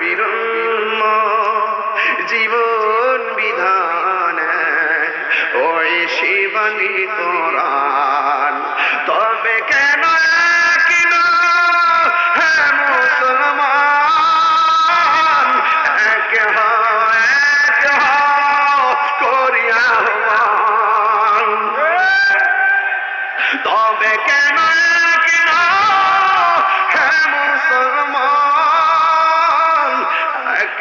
বিরম্ম জীবন বিধানে ওই শিবানী কোরআন। তবে কেন কিনা হে মুসলমান, এক করিয়া আহ্বান। তবে কেন কিনা হে মুসলমান, এক